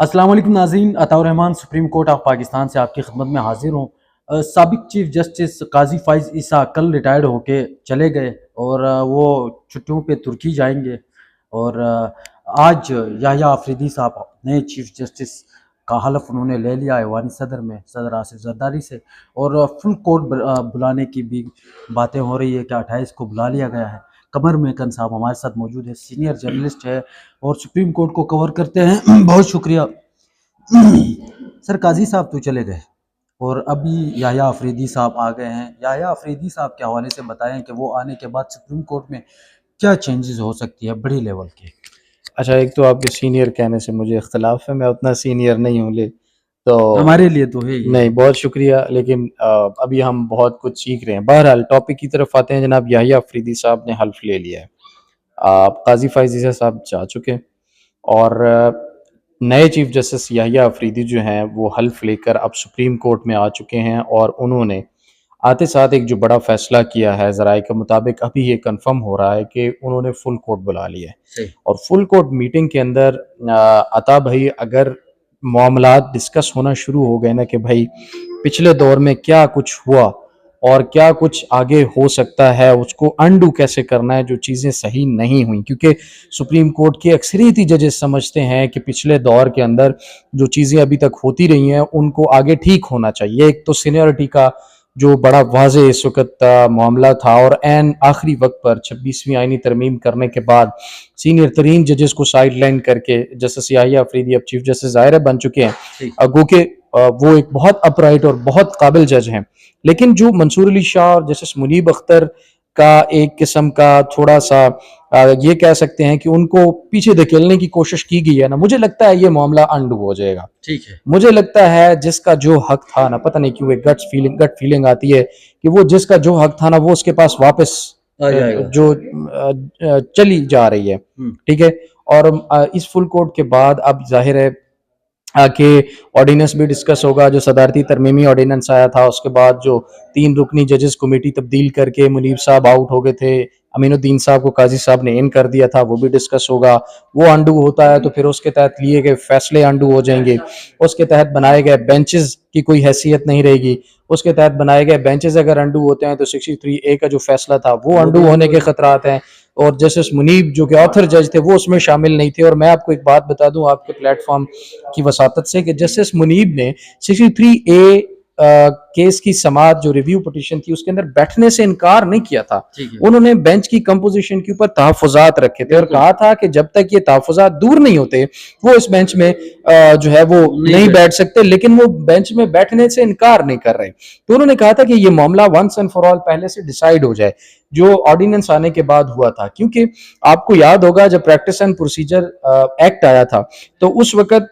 अस्सलाम वालेकुम नाज़रीन, Ataur Rahman supreme court of Pakistan से आपकी खिदमत में हाजिर हूँ। साबिक चीफ जस्टिस काजी फ़ाइज़ ईसा कल रिटायर्ड होके चले गए और वो छुट्टियों पे तुर्की जाएंगे। और आज याह्या आफरीदी साहब नए चीफ जस्टिस का हलफ उन्होंने ले लिया ऐवानी सदर में सदर आसिफ जरदारी से। और फुल कोर्ट बुलाने की भी बातें हो रही है कि 28 को बुला लिया गया है। कमर मेकन साहब हमारे साथ मौजूद है, सीनियर जर्नलिस्ट है और सुप्रीम कोर्ट को कवर करते हैं। बहुत शुक्रिया सर। काजी साहब तो चले गए और अभी याह्या अफरीदी साहब आ गए हैं। याह्या अफरीदी साहब के हवाले से बताएं कि वो आने के बाद सुप्रीम कोर्ट में क्या चेंजेस हो सकती है बड़ी लेवल के। अच्छा, एक तो आपके सीनियर कहने से मुझे इख्तिलाफ है, मैं उतना सीनियर नहीं हूँ। तो हमारे लिए तो है ये। नहीं, बहुत शुक्रिया, लेकिन अभी हम बहुत कुछ सीख रहे हैं। बहरहाल टॉपिक की तरफ आते हैं। जनाब याह्या अफरीदी साहब ने हल्फ ले लिया है। काजी फ़ाइज़ ईसा साहब जा चुके हैं और नए चीफ जस्टिस याह्या अफरीदी जो हैं वो हल्फ लेकर अब सुप्रीम कोर्ट में आ चुके हैं और उन्होंने आते साथ एक जो बड़ा फैसला किया है, ज़राए के मुताबिक अभी ये कंफर्म हो रहा है कि उन्होंने फुल कोर्ट बुला लिया है। और फुल कोर्ट मीटिंग के अंदर अता भाई, अगर मामलात डिस्कस होना शुरू हो गए ना कि भाई पिछले दौर में क्या कुछ हुआ और क्या कुछ आगे हो सकता है, उसको अनडू कैसे करना है जो चीज़ें सही नहीं हुई, क्योंकि सुप्रीम कोर्ट के अक्सरियती जजेस समझते हैं कि पिछले दौर के अंदर जो चीज़ें अभी तक होती रही हैं उनको आगे ठीक होना चाहिए। एक तो सीनियरिटी का जो बड़ा वाज़े इस वक्त मामला था और एन आखिरी वक्त पर 26वीं आईनी तरमीम करने के बाद सीनियर तरीन जजेस को साइड लाइन करके जस्टिस याह्या अफरीदी अब चीफ जस्टिस ज़ाहिर बन चुके हैं। गो के वो एक बहुत अपराइट और बहुत काबिल जज हैं, लेकिन जो मंसूर अली शाह और जस्टिस मुनीब अख्तर का एक किस्म का थोड़ा सा ये कह सकते हैं कि उनको पीछे धकेलने की कोशिश की गई है ना, मुझे लगता है ये मामला अंडू हो जाएगा। ठीक है। मुझे लगता है जिसका जो हक था ना, पता नहीं क्यों एक गट फीलिंग आती है कि वो जिसका जो हक था ना वो उसके पास वापस जो चली जा रही है। ठीक है। और इस फुल कोर्ट के बाद अब जाहिर है कि ऑर्डिनेंस भी डिस्कस होगा। जो सदारती तरमीमी ऑर्डिनेंस आया था उसके बाद जो 3 रुकनी जजेस कमेटी तब्दील करके मुनीब साहब आउट हो गए थे, अमीनुद्दीन साहब को काजी साहब ने इन कर दिया था, वो भी डिस्कस होगा। वो अंडू होता है तो फिर उसके तहत लिए गए फैसले अंडू हो जाएंगे। उसके तहत बनाए गए बेंचेस की कोई हैसियत नहीं रहेगी। उसके तहत बनाए गए बेंचेस अगर अंडू होते हैं तो 63A का जो फैसला था वो अंडू होने के खतरात हैं। और जस्टिस मुनीब जो कि ऑथर जज थे वो उसमें शामिल नहीं थे। और मैं आपको एक बात बता दूं आपके प्लेटफॉर्म की वसातत से कि जस्टिस मुनीब ने 63A केस की समात जो रिव्यू पिटीशन थी उसके अंदर बैठने से इनकार नहीं किया था। उन्होंने बेंच की कंपोजिशन के ऊपर तहफुजात रखे थे और कहा था कि जब तक ये तहफुजात दूर नहीं होते वो इस बेंच में जो है वो नहीं बैठ सकते, लेकिन वो बेंच में बैठने से इनकार नहीं कर रहे। तो उन्होंने कहा था कि ये मामला वंस एंड फॉर ऑल पहले से डिसाइड हो जाए, जो ऑर्डिनेंस आने के बाद हुआ था। क्योंकि आपको याद होगा जब प्रैक्टिस एंड प्रोसीजर एक्ट आया था तो उस वक्त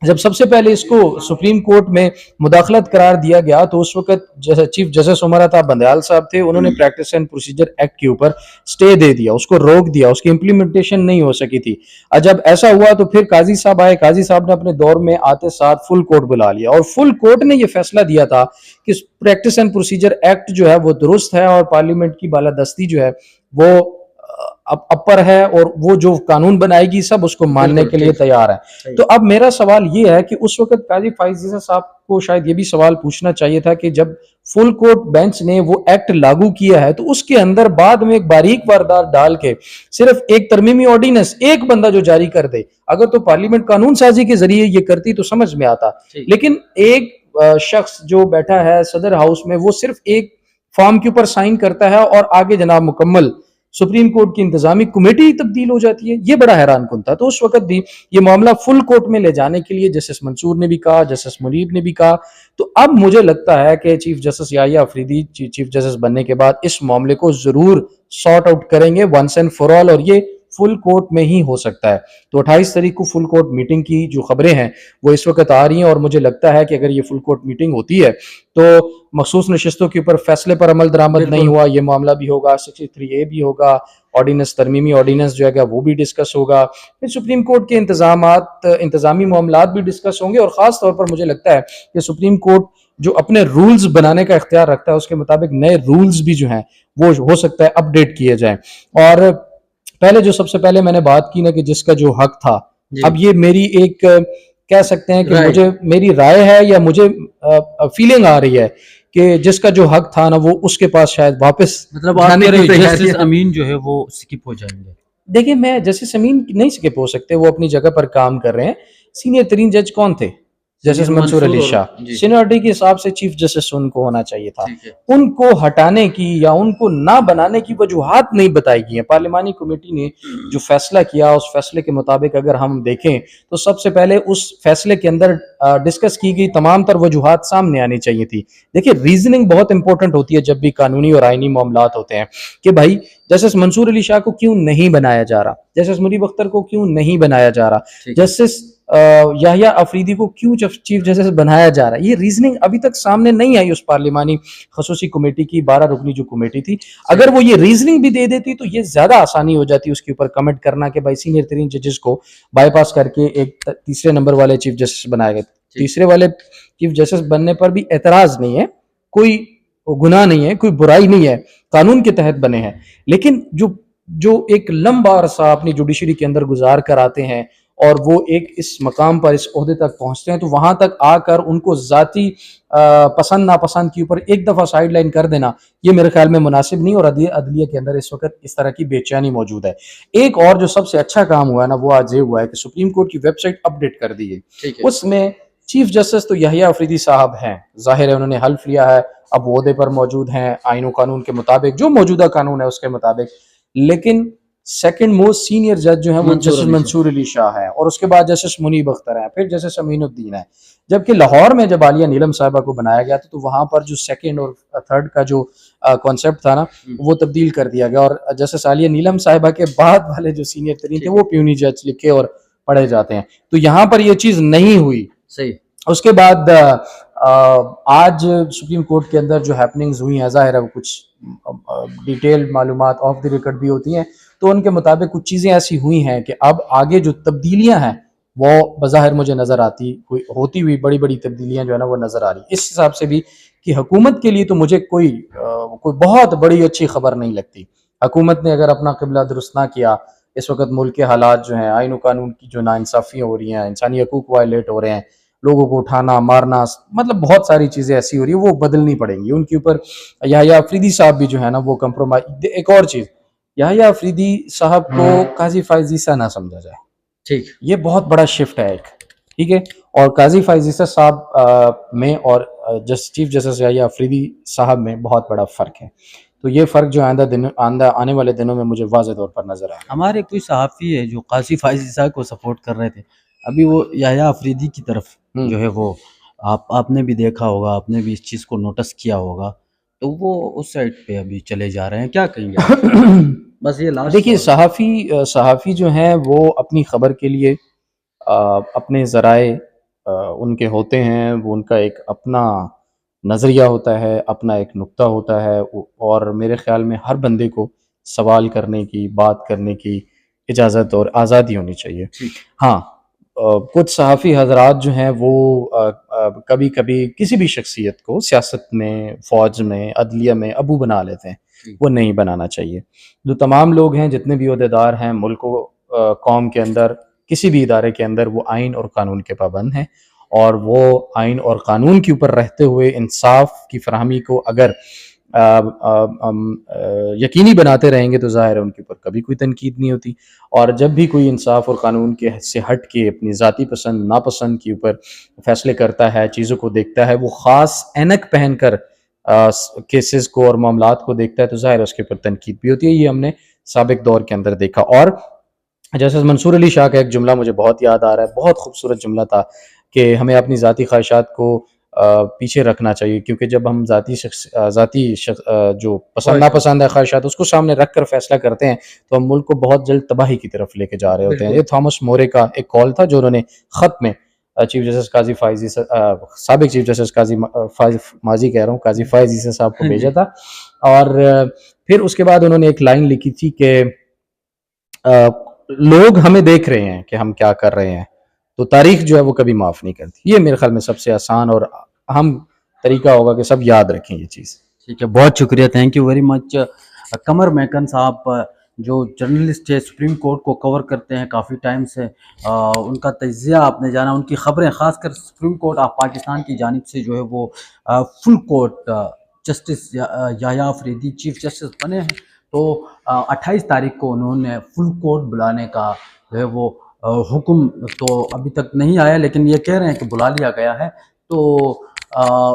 जब सबसे पहले इसको सुप्रीम कोर्ट में मुदाखलत करार दिया गया तो उस वक्त जैसे चीफ जस्टिस उमर अता बंदयाल साहब थे, उन्होंने प्रैक्टिस एंड प्रोसीजर एक्ट के ऊपर स्टे दे दिया, उसको रोक दिया, उसकी इंप्लीमेंटेशन नहीं हो सकी थी। जब ऐसा हुआ तो फिर काजी साहब आए, काजी साहब ने अपने दौर में आते साथ फुल कोर्ट बुला लिया और फुल कोर्ट ने यह फैसला दिया था कि प्रैक्टिस एंड प्रोसीजर एक्ट जो है वो दुरुस्त है और पार्लियामेंट की बालादस्ती जो है वो अपर है और वो जो कानून बनाएगी सब उसको मानने के लिए तैयार है। तो अब मेरा सवाल ये है कि उस वक्त काजी फ़ाइज़ ईसा साहब को शायद ये भी सवाल पूछना चाहिए था कि जब फुल कोर्ट बेंच ने वो एक्ट लागू किया है तो उसके अंदर बाद में एक बारीक वारदात डाल के सिर्फ एक तरमीमी ऑर्डिनेंस एक बंदा जो जारी कर दे, अगर तो पार्लियामेंट कानून साजी के जरिए ये करती तो समझ में आता, लेकिन एक शख्स जो बैठा है सदर हाउस में वो सिर्फ एक फॉर्म के ऊपर साइन करता है और आगे जनाब मुकम्मल सुप्रीम कोर्ट की इंतजामी कमेटी तब्दील हो जाती है। ये बड़ा हैरान कुन था। तो उस वक्त भी ये मामला फुल कोर्ट में ले जाने के लिए जस्टिस मंसूर ने भी कहा, जस्टिस मुनीब ने भी कहा। तो अब मुझे लगता है कि chief justice Yahya Afridi chief justice बनने के बाद इस मामले को जरूर सॉर्ट आउट करेंगे वंस एंड फॉर ऑल, और ये फुल कोर्ट में ही हो सकता है। तो 28 तारीख को फुल कोर्ट मीटिंग की जो खबरें हैं वो इस वक्त आ रही हैं और मुझे लगता है कि अगर ये फुल कोर्ट मीटिंग होती है तो मखसूस नशिस्तों के ऊपर फैसले पर अमल दरामद नहीं हुआ ये मामला भी होगा, 63A भी होगा, ऑर्डिनेंस तरमीमी ऑर्डिनेंस जो है वो भी डिस्कस होगा, फिर सुप्रीम कोर्ट के इंतजामी मामलात भी डिस्कस होंगे। और खास तौर पर मुझे लगता है कि सुप्रीम कोर्ट जो अपने रूल्स बनाने का इख्तियार रखता है उसके मुताबिक नए रूल्स भी जो हैं वो हो सकता है अपडेट किए जाए। और पहले जो सबसे पहले मैंने बात की ना कि जिसका जो हक था, अब ये मेरी एक कह सकते हैं कि Right. मुझे मेरी राय है या मुझे फीलिंग आ रही है कि जिसका जो हक था ना वो उसके पास शायद वापस मतलब आप जाने कह रहे की हो तैयारी जस्टिस है। अमीन जो है वो स्किप हो जाएंगे। देखिए, मैं जस्टिस अमीन नहीं स्किप हो सकते, वो अपनी जगह पर काम कर रहे हैं। सीनियर तरीन जज कौन थे? जस्टिस सीनियर मंसूर अली और शाह। जी सीनियरिटी के हिसाब से चीफ जस्टिस उनको होना चाहिए था। ठीक है। उनको हटाने की या उनको ना बनाने की वजूहात नहीं बताई गई हैं। पार्लिमानी कमेटी ने जो फैसला किया, उस फैसले के मुताबिक अगर हम देखें तो सबसे पहले उस फैसले के अंदर डिस्कस की गई तमाम तर वजूहात सामने आनी चाहिए थी। देखिए, रीजनिंग बहुत इंपॉर्टेंट होती है जब भी कानूनी और आईनी मामलात होते हैं कि भाई जस्टिस मंसूर अली शाह को क्यों नहीं बनाया जा रहा, जस्टिस मुनीब अख्तर को क्यों नहीं बनाया जा रहा, ठीक है। जस्टिस याहिया अफरीदी को क्यों चीफ जस्टिस बनाया जा रहा है। ये रीजनिंग अभी तक सामने नहीं आई उस पार्लिमानी खसूसी कमेटी की 12 रुकनी जो कमेटी थी। अगर वो ये रीजनिंग भी दे देती तो ये ज्यादा आसानी हो जाती उसके ऊपर कमेंट करना कि भाई सीनियर तरीन जजेस को बाईपास करके एक तीसरे नंबर वाले चीफ जस्टिस बनाए गए। तीसरे वाले चीफ जस्टिस बनने पर भी एतराज नहीं है, कोई गुनाह नहीं है, कोई बुराई नहीं है, कानून के तहत बने हैं। लेकिन जो जो एक लंबा अरसा अपनी जुडिशरी के अंदर गुजार कर आते हैं और वो एक इस मकाम पर, इस ओहदे तक पहुंचते हैं, तो वहां तक आकर उनको जाती पसंद नापसंद के ऊपर एक दफा साइड लाइन कर देना, ये मेरे ख्याल में मुनासिब नहीं। और अदलिया के अंदर इस वक्त इस तरह की बेचैनी मौजूद है। एक और जो सबसे अच्छा काम हुआ है ना, वो आज ये हुआ है कि सुप्रीम कोर्ट की वेबसाइट अपडेट कर दी है। उसमें चीफ जस्टिस तो याहिया अफरीदी साहब हैं, जाहिर है उन्होंने हल्फ लिया है, अब ओहदे पर मौजूद हैं आईन कानून के मुताबिक, जो मौजूदा कानून है उसके मुताबिक। लेकिन सेकंड मोस्ट सीनियर जज जो है वो जस्टिस मंसूर अली शाह है, और उसके बाद जस्टिस मुनीब अख्तर है, फिर जस्टिस अमीनुद्दीन है। जबकि लाहौर में जब आलिया नीलम साहिबा को बनाया गया था तो वहां पर जो सेकंड और थर्ड का जो कॉन्सेप्ट था ना, वो तब्दील कर दिया गया, और जस्टिस आलिया नीलम साहिबा के बाद वाले जो सीनियर तरीन थे वो प्यूनी जज लिखे और पढ़े जाते हैं। तो यहाँ पर ये चीज नहीं हुई। सही। उसके बाद आज सुप्रीम कोर्ट के अंदर जो हैपनिंग्स हुई हैं, जाहिर है वो कुछ डिटेल मालूमात ऑफ द रिकॉर्ड भी होती हैं, तो उनके मुताबिक कुछ चीज़ें ऐसी हुई हैं कि अब आगे जो तब्दीलियां हैं वो बज़ाहिर मुझे नज़र आती होती हुई बड़ी बड़ी तब्दीलियां जो है ना वो नज़र आ रही। इस हिसाब से भी कि हुकूमत के लिए तो मुझे कोई बहुत बड़ी अच्छी खबर नहीं लगती। हुकूमत ने अगर अपना किबला दुरुस्त ना किया, इस वक्त मुल्क के हालात जो हैं, आईन कानून की जो नाइंसाफ़ियाँ हो रही हैं, इंसानी हकूक़ वायलेट हो रहे हैं, लोगों को उठाना मारना, मतलब बहुत सारी चीज़ें ऐसी हो रही है, वो बदलनी पड़ेंगी उनके ऊपर। याहिया अफरीदी साहब भी जो है ना वो कंप्रोमाइज। एक और चीज़, याहिया अफरीदी साहब को काजी फायज ईसा ना समझा जाए, ठीक, ये बहुत बड़ा शिफ्ट है एक, ठीक है। और काजी फायज ईसा साहब में और चीफ जस्टिस याहिया अफरीदी साहब में बहुत बड़ा फ़र्क है। तो ये फ़र्क जो आने वाले दिनों में मुझे वाज़ेह तौर पर नज़र आया। हमारे कोई सहाफ़ी है जो काजी फाइज़ ईसा को सपोर्ट कर रहे थे, अभी वो याहिया अफरीदी की तरफ जो है वो आपने भी देखा होगा, आपने भी इस चीज़ को नोटिस किया होगा, तो वो उस साइड पे अभी चले जा रहे हैं। क्या कहेंगे आप? बस ये लास्ट देखिए, सहाफ़ी जो हैं वो अपनी ख़बर के लिए अपने ज़राए उनके होते हैं, वो उनका एक अपना नज़रिया होता है, अपना एक नुक्ता होता है, और मेरे ख़्याल में हर बंदे को सवाल करने की, बात करने की इजाज़त और आज़ादी होनी चाहिए। हाँ, कुछ सहाफ़ी हज़रात जो हैं वो कभी कभी किसी भी शख्सियत को सियासत में, फ़ौज में, अदलिया में अबू बना लेते हैं, वो नहीं बनाना चाहिए। जो तमाम लोग हैं, जितने भी ओहदेदार हैं मुल्क कौम के अंदर, किसी भी इदारे के अंदर, वो आइन और कानून के पाबंद हैं, और वो आइन और कानून के ऊपर रहते हुए इंसाफ की फराहमी को अगर यकीनी बनाते रहेंगे तो ज़ाहिर है उनके ऊपर कभी कोई तनकीद नहीं होती। और जब भी कोई इंसाफ और कानून के से हट के अपनी ज़ाती पसंद नापसंद के ऊपर फैसले करता है, चीज़ों को देखता है, वो ख़ास ऐनक पहन कर केसेस को और मामलात को देखता है, तो ज़ाहिर है उसके ऊपर तनकीद भी होती है। ये हमने साबिक दौर के अंदर देखा। और जैसे मंसूर अली शाह का एक जुमला मुझे बहुत याद आ रहा है, बहुत खूबसूरत जुमला था कि हमें अपनी ज़ाती ख्वाहिशात को पीछे रखना चाहिए, क्योंकि जब हम जो पसंद नापसंद है ख्वाहिशात, उसको सामने रख कर फैसला करते हैं तो हम मुल्क को बहुत जल्द तबाही की तरफ लेके जा रहे होते हैं। ये थॉमस मोरे का एक कॉल था जो उन्होंने ख़त में चीफ जस्टिस काजी फायजी साबिक चीफ जस्टिस काजी माजी कह रहा हूँ काजी फायज ईसा साहब को भेजा था। और फिर उसके बाद उन्होंने एक लाइन लिखी थी कि लोग हमें देख रहे हैं कि हम क्या कर रहे हैं, तो तारीख जो है वो कभी माफ़ नहीं करती। ये मेरे ख्याल में सबसे आसान और अहम तरीका होगा कि सब याद रखें ये चीज़। ठीक है, बहुत शुक्रिया, थैंक यू वेरी मच कमर महकन साहब, जो जर्नलिस्ट है सुप्रीम कोर्ट को कवर करते हैं काफ़ी टाइम से, उनका तजिया आपने जाना, उनकी खबरें ख़ासकर सुप्रीम कोर्ट ऑफ पाकिस्तान की जानिब से जो है वो full court justice Yahya Afridi chief justice बने हैं। तो 28 तारीख को उन्होंने फुल कोर्ट बुलाने का जो है वो हुक्म तो अभी तक नहीं आया, लेकिन ये कह रहे हैं कि बुला लिया गया है। तो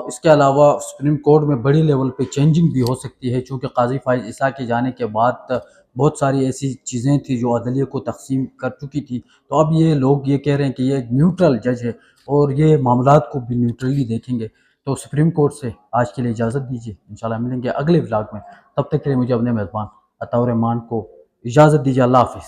इसके अलावा सुप्रीम कोर्ट में बड़ी लेवल पे चेंजिंग भी हो सकती है, चूँकि काजी फ़ाइज़ ईसा के जाने के बाद बहुत सारी ऐसी चीज़ें थी जो अदलिया को तक़सीम कर चुकी थी। तो अब ये लोग ये कह रहे हैं कि ये एक न्यूट्रल जज है और ये मामलात को भी न्यूट्रली देखेंगे। तो सुप्रीम कोर्ट से आज के लिए इजाज़त दीजिए, इंशाल्लाह मिलेंगे अगले व्लॉग में। तब तक के लिए मुझे अपने मेज़बान अताउर रहमान को इजाज़त दीजिए। अल्लाह हाफ़िज़।